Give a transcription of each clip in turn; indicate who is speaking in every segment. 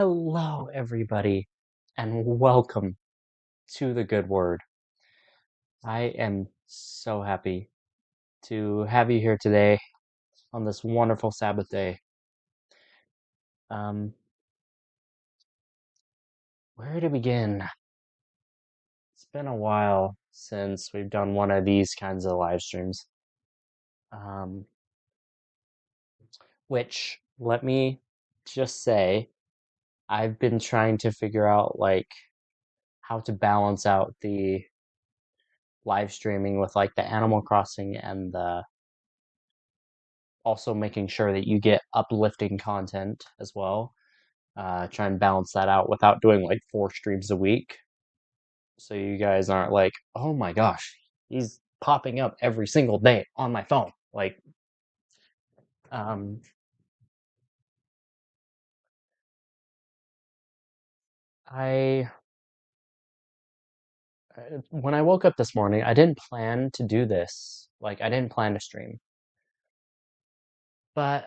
Speaker 1: Hello, everybody, and welcome to the Good Word. I am so happy to have you here today on this wonderful Sabbath day. Um, where to begin? It's been a while since we've done one of these kinds of live streams. Um, which, let me just say, I've been trying to figure out how to balance out the live streaming with the Animal Crossing and the also making sure that you get uplifting content as well. Try and balance that out without doing like 4 streams a week. So you guys aren't like, oh my gosh, he's popping up every single day on my phone. Um, I when I woke up this morning, I didn't plan to do this. I didn't plan to stream, but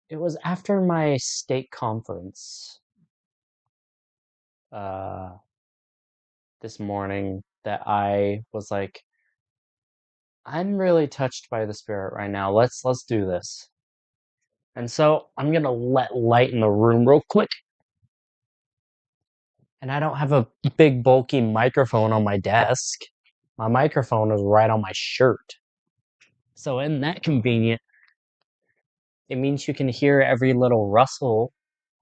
Speaker 1: it was after my state conference uh, this morning that I was like, I'm really touched by the spirit right now. Let's do this. And so I'm gonna let light in the room real quick. And I don't have a big bulky microphone on my desk. My microphone is right on my shirt. So isn't that convenient? It means you can hear every little rustle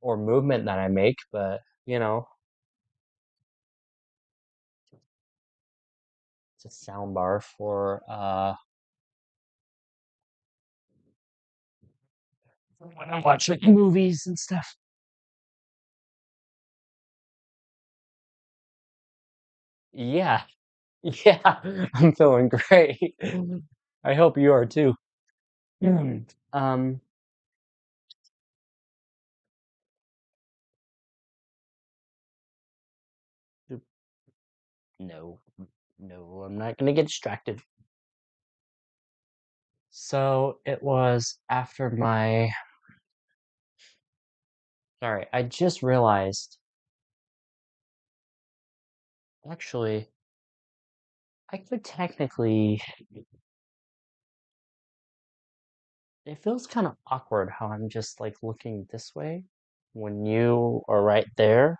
Speaker 1: or movement that I make, but it's a sound bar for when I'm watching movies and stuff. Yeah, yeah, I'm feeling great. I hope you are too. Um, no, no, I'm not gonna get distracted. So it was after my. Sorry, I just realized. Actually, I could technically. It feels kind of awkward how I'm just looking this way when you are right there.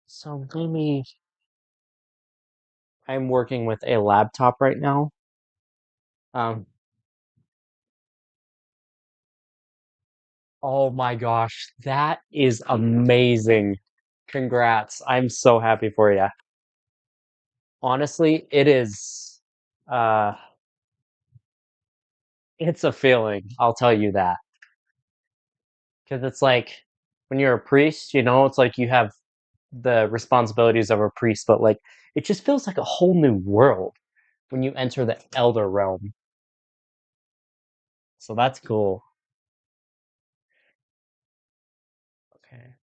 Speaker 1: So maybe I'm working with a laptop right now. Um, oh my gosh, that is amazing. Congrats. I'm so happy for you. Honestly, it is uh it's a feeling, I'll tell you that. Because it's like when you're a priest, it's like you have the responsibilities of a priest, but it just feels like a whole new world when you enter the elder realm. So that's cool. Okay.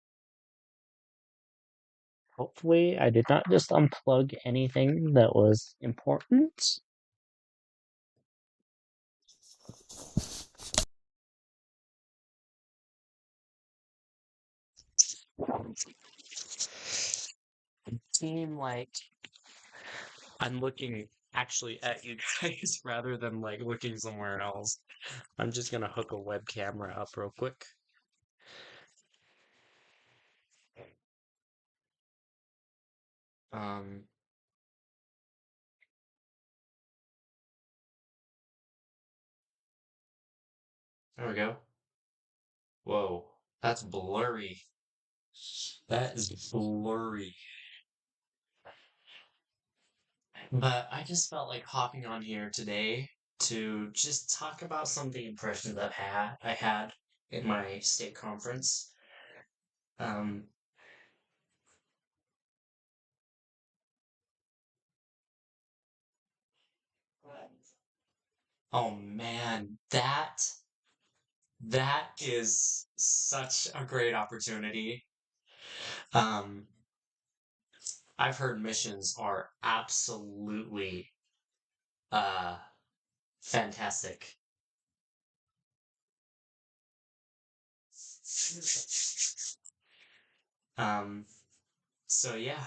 Speaker 1: Hopefully, I did not just unplug anything that was important. Seem like I'm looking actually at you guys rather than looking somewhere else. I'm just gonna hook a web camera up real quick. Um, there we go. Whoa, that's blurry. That is blurry. But I just felt like hopping on here today to just talk about some of the impressions I had in my state conference. Um, oh man, that is such a great opportunity. Um, I've heard missions are absolutely uh fantastic. Um, so yeah,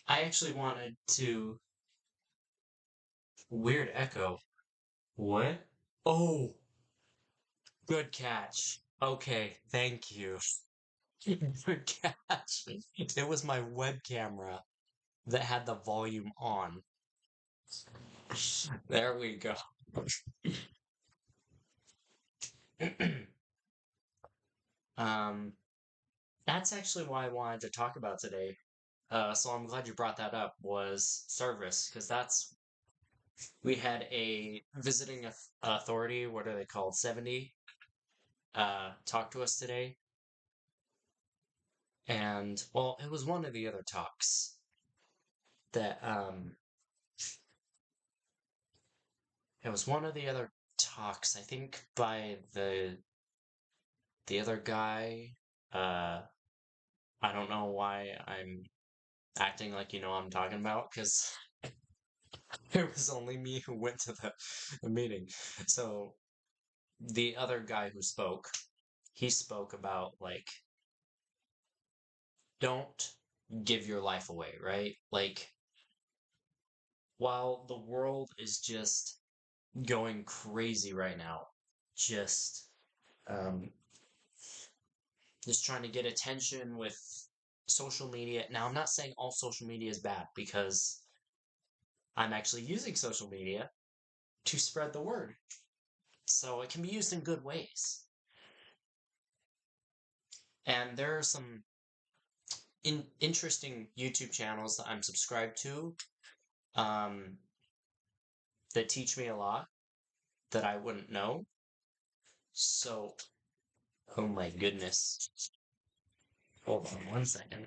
Speaker 1: I actually wanted to. Weird echo. What? Oh, good catch. Okay, thank you. Good catch. It was my web camera that had the volume on. There we go. um, that's actually why I wanted to talk about today. So I'm glad you brought that up. Was service because that's we had a visiting authority. What are they called? 70. Talk to us today, and well, it was one of the other talks that it was one of the other talks. I think by the other guy. Uh, I don't know why I'm acting like you know what I'm talking about because it was only me who went to the meeting. So the other guy who spoke, he spoke about like don't give your life away, right? Like while the world is just going crazy right now, just um just trying to get attention with social media. Now, I'm not saying all social media is bad because I'm actually using social media to spread the word. So it can be used in good ways. And there are some interesting YouTube channels that I'm subscribed to um, that teach me a lot that I wouldn't know. So, oh my goodness. Hold on 1 second.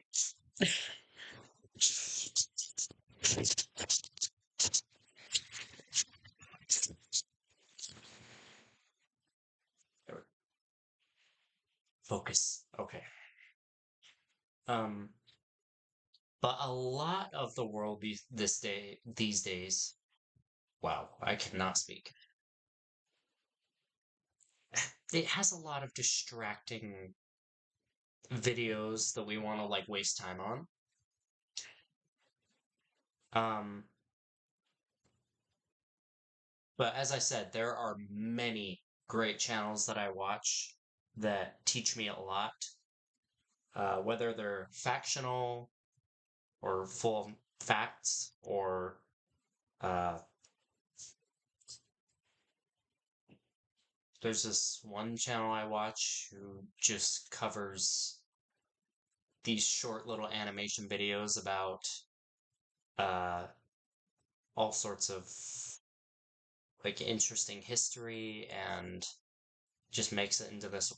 Speaker 1: Focus. Okay. Um, but a lot of the world these days, wow, I cannot speak. It has a lot of distracting videos that we want to like waste time on. Um, but as I said, there are many great channels that I watch that teach me a lot, whether they're factional or full of facts or uh, there's this one channel I watch who just covers these short little animation videos about uh, all sorts of like interesting history and just makes it into this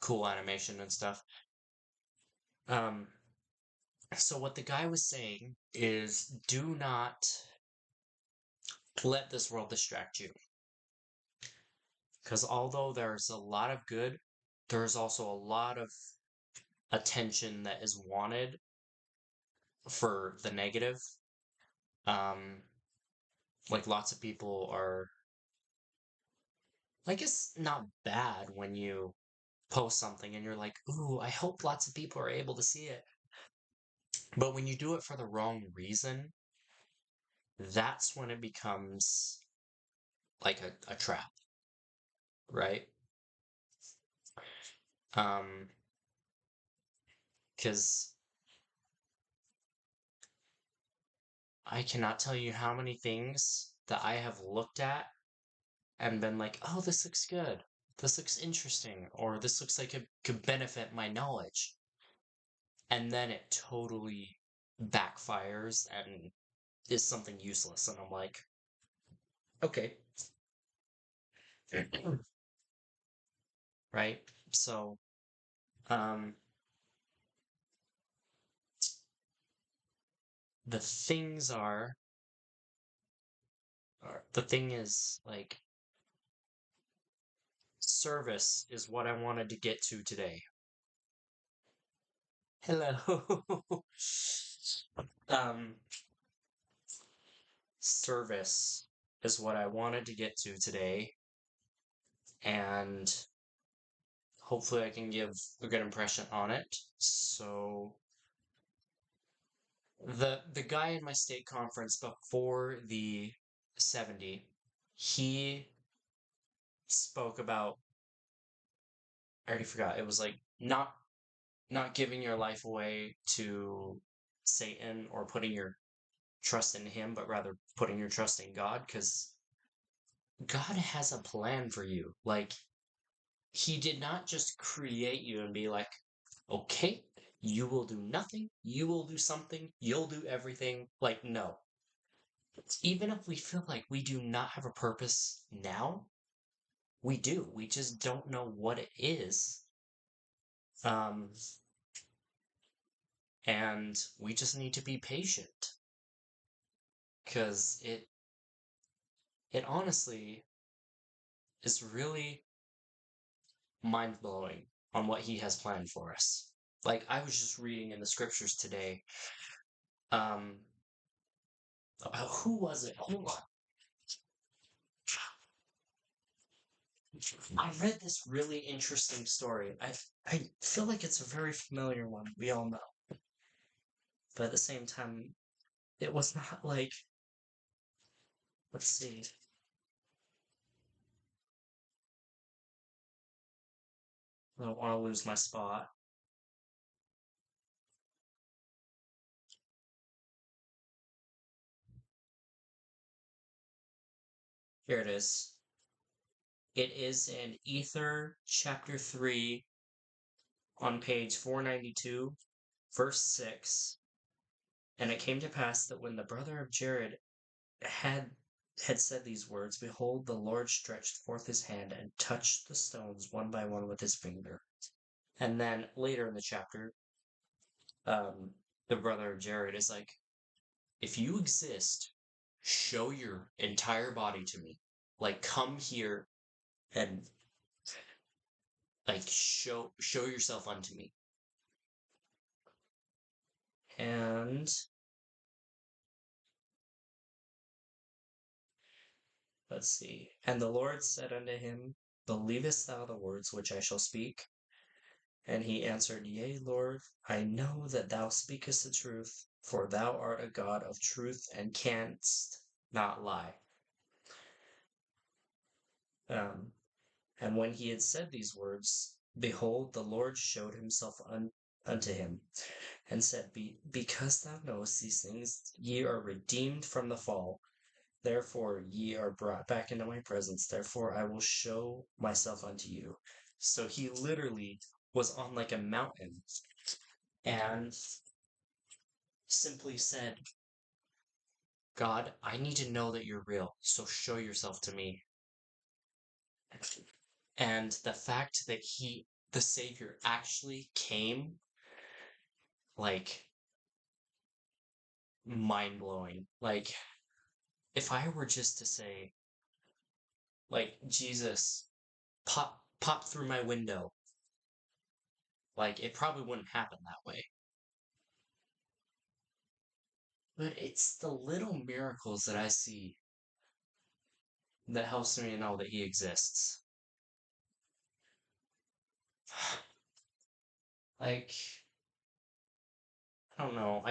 Speaker 1: cool animation and stuff. Um, so what the guy was saying is do not let this world distract you. Because although there's a lot of good, there's also a lot of attention that is wanted for the negative. Um, like lots of people are, I guess, not bad when you post something and you're like, ooh, I hope lots of people are able to see it. But when you do it for the wrong reason, that's when it becomes like a trap, right? Um, because I cannot tell you how many things that I have looked at and been like, oh, this looks good. This looks interesting. Or this looks like it could benefit my knowledge. And then it totally backfires and is something useless. And I'm like, okay. Right? So, um, the things are, the thing is, like, service is what I wanted to get to today. Hello. um, service is what I wanted to get to today, and hopefully I can give a good impression on it. So the guy in my state conference before the 70, he spoke about, I already forgot. It was like not giving your life away to Satan or putting your trust in him, but rather putting your trust in God, because God has a plan for you. Like, he did not just create you and be like, okay, you will do nothing, you will do something, you'll do everything. Like, no. Even if we feel like we do not have a purpose now, we do. We just don't know what it is. Um, and we just need to be patient because it honestly is really mind blowing on what he has planned for us. Like I was just reading in the scriptures today. Um, who was it? I read this really interesting story. I feel like it's a very familiar one. We all know, but at the same time, it was not like. Let's see. I don't want to lose my spot. Here it is. It is in Ether chapter 3 on page 492, verse 6. And it came to pass that when the brother of Jared had said these words, behold, the Lord stretched forth his hand and touched the stones one by one with his finger. And then later in the chapter, the brother of Jared is like, if you exist, show your entire body to me. Like, come here and like show yourself unto me. And let's see. And the Lord said unto him, believest thou the words which I shall speak? And he answered, yea, Lord, I know that thou speakest the truth, for thou art a God of truth and canst not lie. Um, and when he had said these words, behold, the Lord showed himself unto him, and said, because thou knowest these things, ye are redeemed from the fall. Therefore ye are brought back into my presence. Therefore I will show myself unto you. So he literally was on like a mountain and simply said, God, I need to know that you're real, so show yourself to me. And the fact that the Savior, actually came, like, mind blowing. Like, if I were just to say, like, Jesus, pop through my window, like, it probably wouldn't happen that way. But it's the little miracles that I see that helps me know that he exists. Like, I don't know.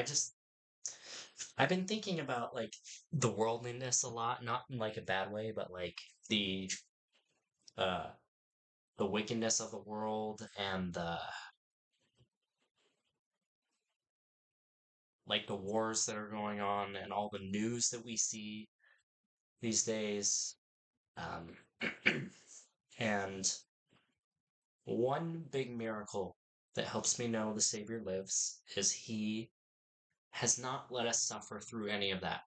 Speaker 1: I've been thinking about like the worldliness a lot, not in like a bad way, but like uh the wickedness of the world and the like the wars that are going on and all the news that we see these days. Um and one big miracle that helps me know the Savior lives is he has not let us suffer through any of that.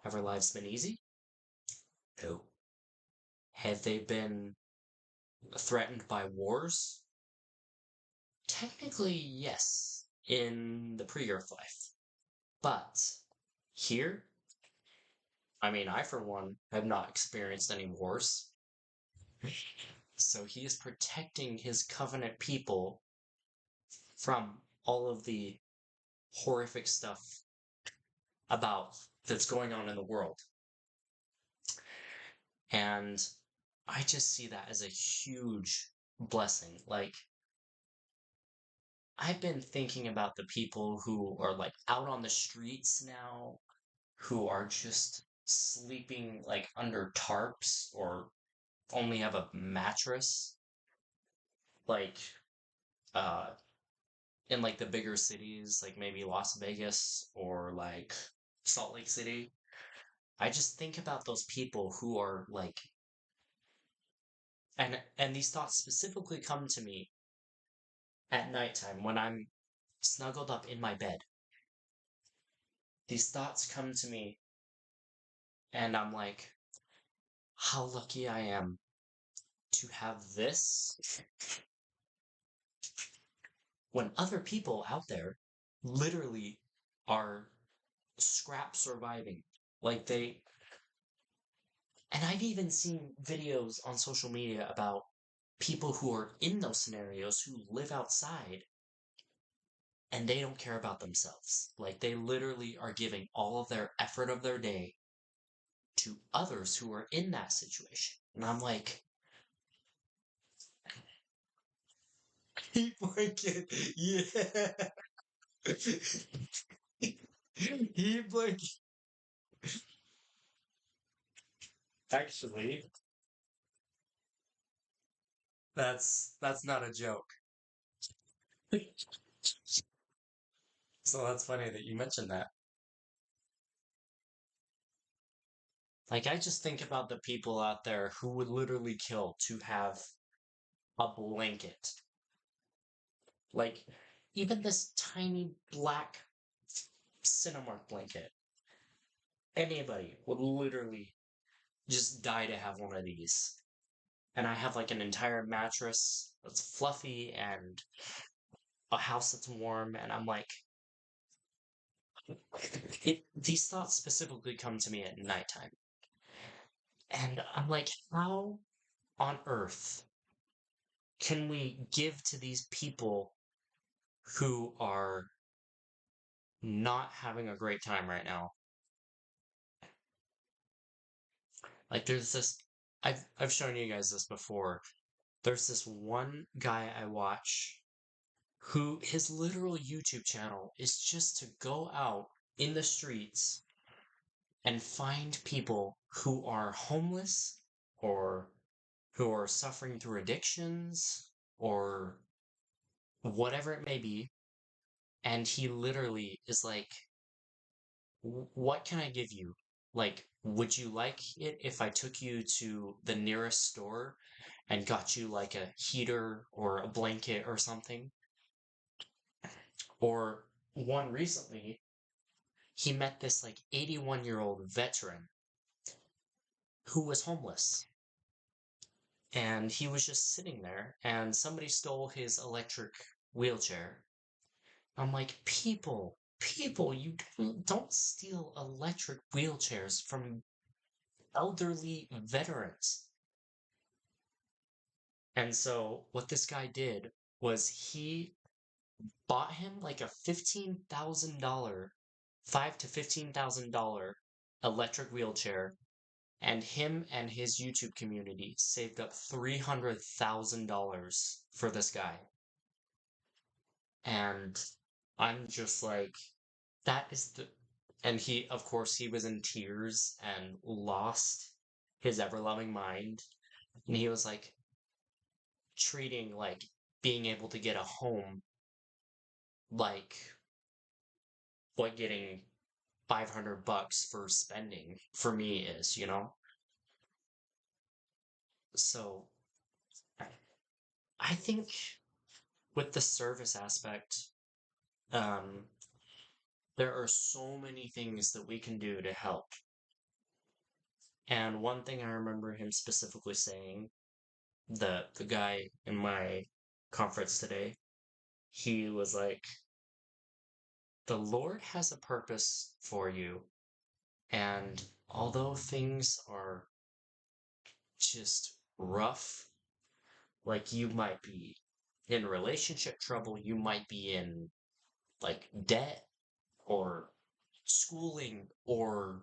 Speaker 1: Have our lives been easy? No. Have they been threatened by wars? Technically, yes, in the pre-Earth life. But here, I mean, I for one have not experienced any wars. So he is protecting his covenant people from all of the horrific stuff about that's going on in the world. And I just see that as a huge blessing. Like, I've been thinking about the people who are like out on the streets now, who are just sleeping like under tarps or only have a mattress, like uh in like the bigger cities, like maybe Las Vegas or like Salt Lake City. I just think about those people who are like, and these thoughts specifically come to me at nighttime when I'm snuggled up in my bed. These thoughts come to me and I'm like, how lucky I am to have this when other people out there literally are scrap surviving. Like they, and I've even seen videos on social media about people who are in those scenarios who live outside and they don't care about themselves. Like they literally are giving all of their effort of their day to others who are in that situation. And I'm like, he blanket, yeah. he blanket. Actually, that's not a joke. So that's funny that you mentioned that. Like, I just think about the people out there who would literally kill to have a blanket. Like, even this tiny black Cinemark blanket. Anybody would literally just die to have one of these. And I have like an entire mattress that's fluffy and a house that's warm, and I'm like, these thoughts specifically come to me at nighttime. And I'm like, how on earth can we give to these people who are not having a great time right now? Like there's this I've shown you guys this before. There's this one guy I watch who his literal YouTube channel is just to go out in the streets and find people who are homeless or who are suffering through addictions or whatever it may be. And he literally is like, what can I give you? Like, would you like it if I took you to the nearest store and got you like a heater or a blanket or something? Or one recently, he met this like 81-year-old veteran who was homeless. And he was just sitting there, and somebody stole his electric wheelchair. I'm like, people, you don't steal electric wheelchairs from elderly veterans. And so what this guy did was he bought him like a $15,000, $5,000 to $15,000 electric wheelchair, and him and his YouTube community saved up $300,000 for this guy. And I'm just like, that is the, and he, of course, he was in tears and lost his ever loving mind. And he was like treating like being able to get a home like what getting $500 for spending for me is, you know? So I think with the service aspect, um, there are so many things that we can do to help. And one thing I remember him specifically saying, the guy in my conference today, he was like, the Lord has a purpose for you. And although things are just rough, like you might be in relationship trouble, you might be in like debt or schooling or,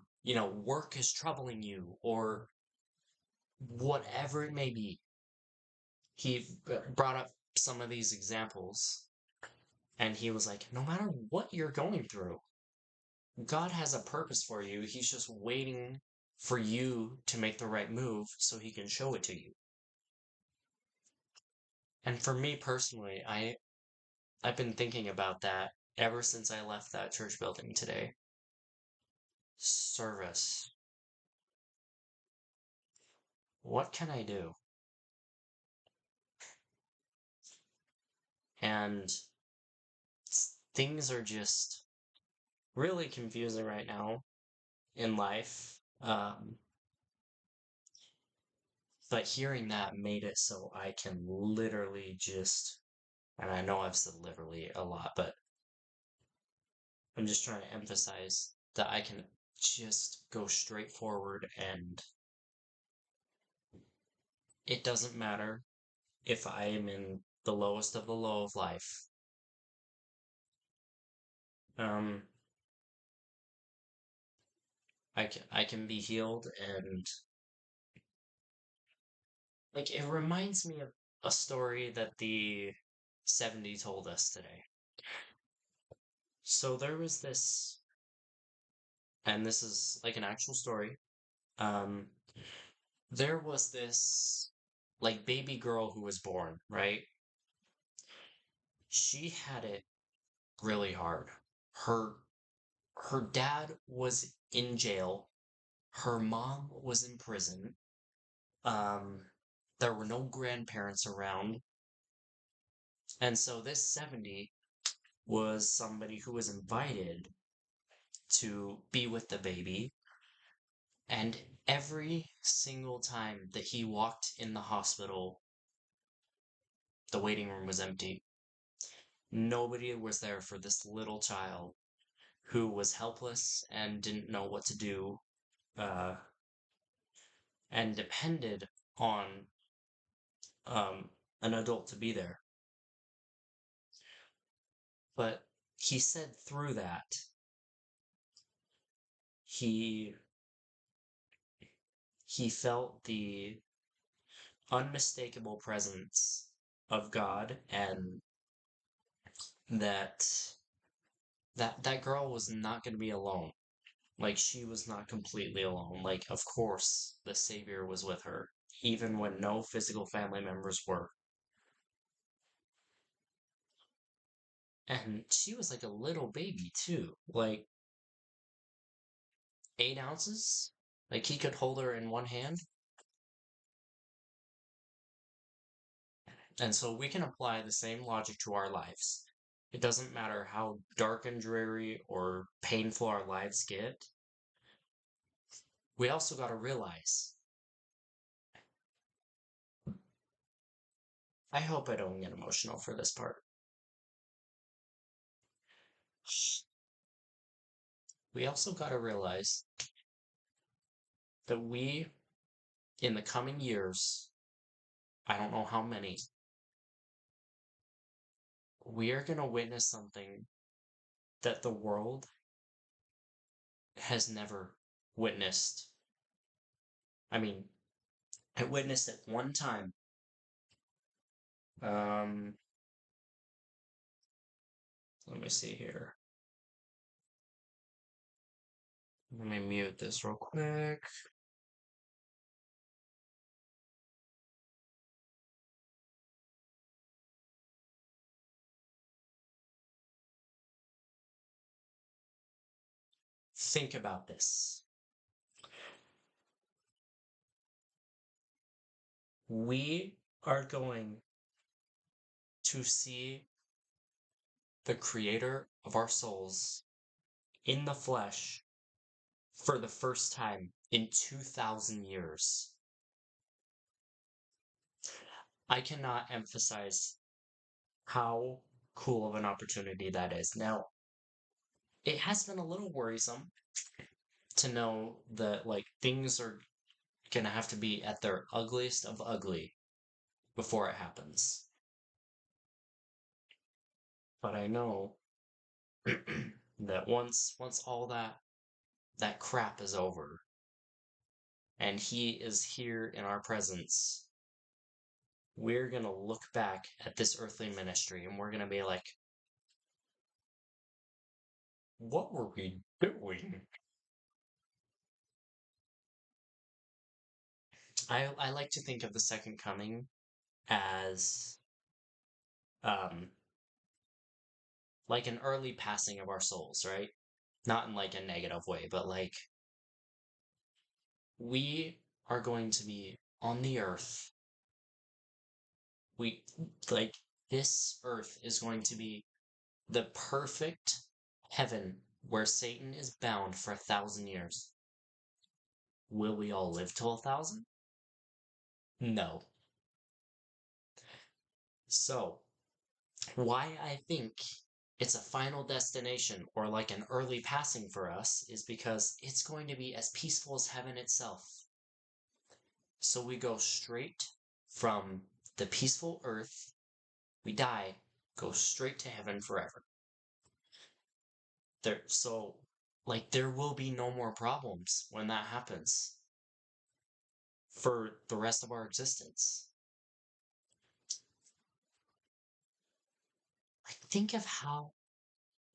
Speaker 1: work is troubling you or whatever it may be. he brought up some of these examples, and he was like, no matter what you're going through, God has a purpose for you. He's just waiting for you to make the right move so he can show it to you. And for me personally, I've been thinking about that ever since I left that church building today. Service. What can I do? And things are just really confusing right now in life. But hearing that made it so I can literally just, and I know I've said literally a lot, but I'm just trying to emphasize that I can just go straight forward, and it doesn't matter if I am in the lowest of the low of life. Um, I can be healed, and like it reminds me of a story that the 70 told us today. So there was this, and this is like an actual story. Um, there was this like baby girl who was born, right? She had it really hard. Her her dad was in jail. Her mom was in prison. Um, there were no grandparents around. And so this 70 was somebody who was invited to be with the baby. And every single time that he walked in the hospital, the waiting room was empty. Nobody was there for this little child who was helpless and didn't know what to do, uh, and depended on an adult to be there. But he said through that, he he felt the unmistakable presence of God, and that that girl was not going to be alone. Like she was not completely alone. Like of course the Savior was with her, even when no physical family members were. And she was like a little baby too, like 8 ounces. Like he could hold her in one hand. And so we can apply the same logic to our lives. It doesn't matter how dark and dreary or painful our lives get. We also got to realize, I hope I don't get emotional for this part. We also got to realize that we, in the coming years, I don't know how many, we are going to witness something that the world has never witnessed. I mean, I witnessed it one time. Um, Let me see here. Let me mute this real quick. Think about this. We are going to see the creator of our souls in the flesh for the first time in 2,000 years. I cannot emphasize how cool of an opportunity that is. Now, it has been a little worrisome to know that like things are gonna have to be at their ugliest of ugly before it happens. But I know that once all that crap is over and he is here in our presence, we're going to look back at this earthly ministry and we're going to be like, what were we doing? I like to think of the second coming as um like an early passing of our souls, right? Not in like a negative way, but like we are going to be on the earth. We like this earth is going to be the perfect heaven where Satan is bound for 1,000 years. Will we all live till 1,000? No. So, why I think it's a final destination or like an early passing for us is because it's going to be as peaceful as heaven itself. So we go straight from the peaceful earth, we die, go straight to heaven forever. So like there will be no more problems when that happens for the rest of our existence. Like think of how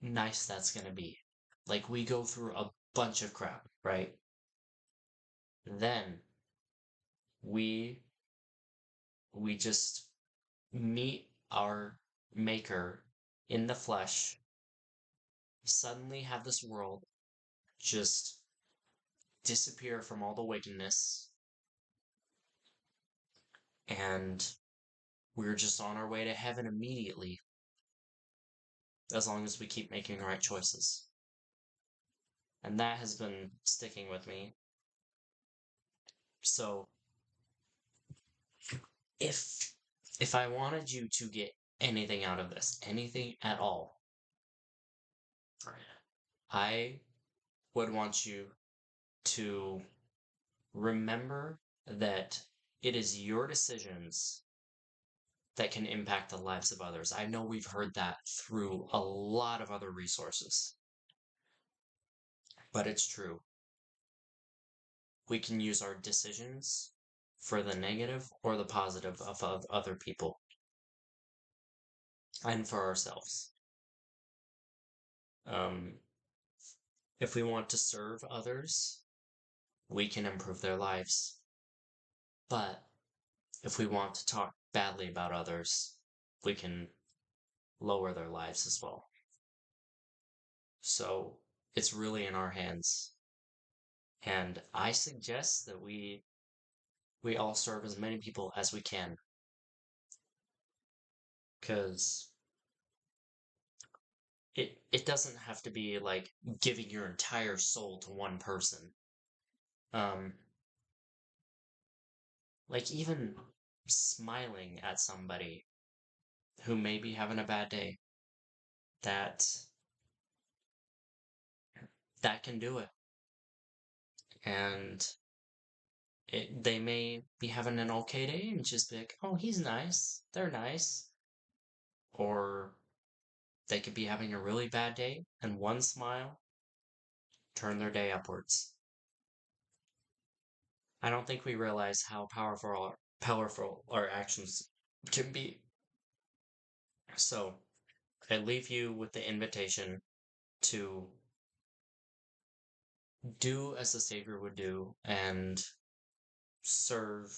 Speaker 1: nice that's going to be. Like we go through a bunch of crap, right? Then we we just meet our maker in the flesh, suddenly have this world just disappear from all the wickedness, and we're just on our way to heaven immediately as long as we keep making the right choices. And that has been sticking with me. So if if I wanted you to get anything out of this, anything at all, I would want you to remember that it is your decisions that can impact the lives of others. I know we've heard that through a lot of other resources, but it's true. We can use our decisions for the negative or the positive of other people and for ourselves. Um, if we want to serve others, we can improve their lives. But if we want to talk badly about others, we can lower their lives as well. So it's really in our hands. And I suggest that we all serve as many people as we can. Because it doesn't have to be like giving your entire soul to one person. Um like even smiling at somebody who may be having a bad day. That that can do it. And they may be having an okay day and just be like, oh, he's nice, they're nice. Or they could be having a really bad day and one smile turn their day upwards. I don't think we realize how powerful our actions can be. So I leave you with the invitation to do as the Savior would do and serve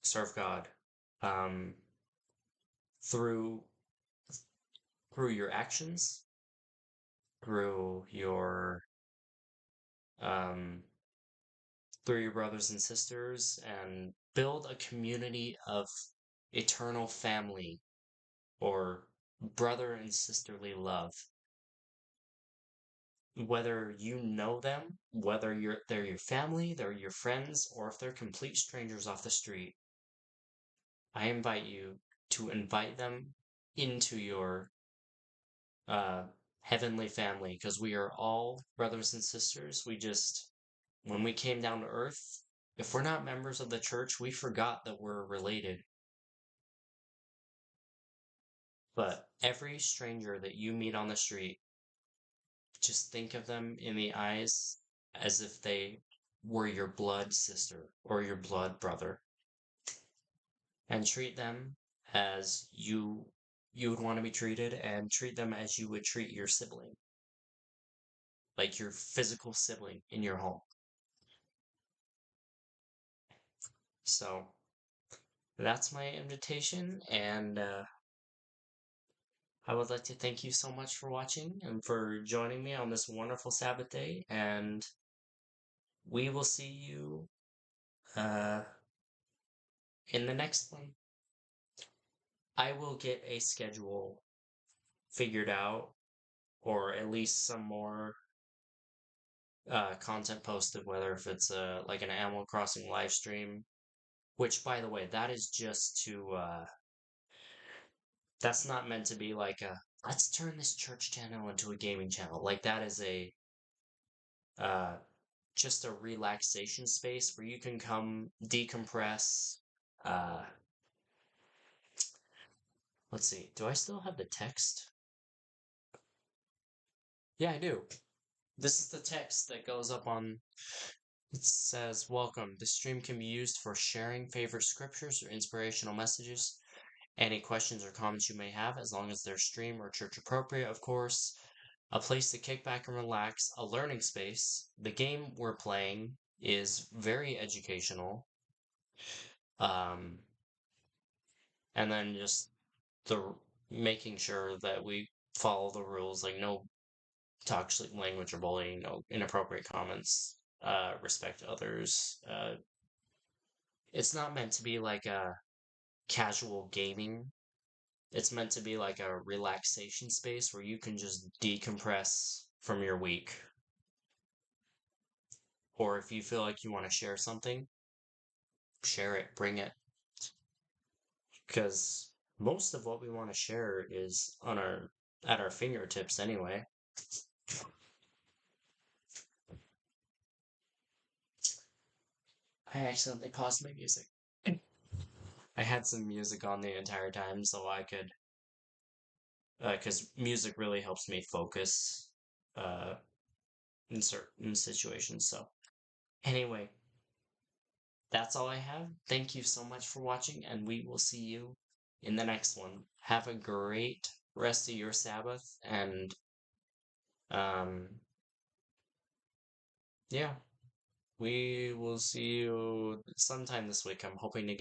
Speaker 1: serve God um, through through your actions, through your um, through your brothers and sisters, and build a community of eternal family or brother and sisterly love. Whether you know them, whether they're your family, they're your friends, or if they're complete strangers off the street, I invite you to invite them into your uh, heavenly family because we are all brothers and sisters. When we came down to earth, if we're not members of the church, we forgot that we're related. But every stranger that you meet on the street, just think of them in the eyes as if they were your blood sister or your blood brother. and treat them as you would want to be treated, and treat them as you would treat your sibling, like your physical sibling in your home. So that's my invitation, and I would like to thank you so much for watching and for joining me on this wonderful Sabbath day, and we will see you uh, in the next one. I will get a schedule figured out, or at least some more content posted, whether if it's like an Animal Crossing live stream, which by the way, that is just to that's not meant to be like a let's turn this church channel into a gaming channel. Like that is a uh just a relaxation space where you can come decompress. Uh let's see. Do I still have the text? Yeah, I do. This is the text that goes up on. It says, "Welcome. This stream can be used for sharing favorite scriptures or inspirational messages. Any questions or comments you may have, as long as they're stream or church appropriate, of course. A place to kick back and relax, a learning space. The game we're playing is very educational. Um, and then just the making sure that we follow the rules, like no toxic language or bullying, no inappropriate comments, respect others. It's not meant to be like a casual gaming. It's meant to be like a relaxation space where you can just decompress from your week. Or if you feel like you want to share something, share it, bring it. Because most of what we want to share is on our at our fingertips anyway. I accidentally paused my music. I had some music on the entire time so I could, because music really helps me focus uh, in certain situations. So, anyway, that's all I have. Thank you so much for watching, and we will see you in the next one. Have a great rest of your Sabbath, and um, yeah, we will see you sometime this week. I'm hoping to get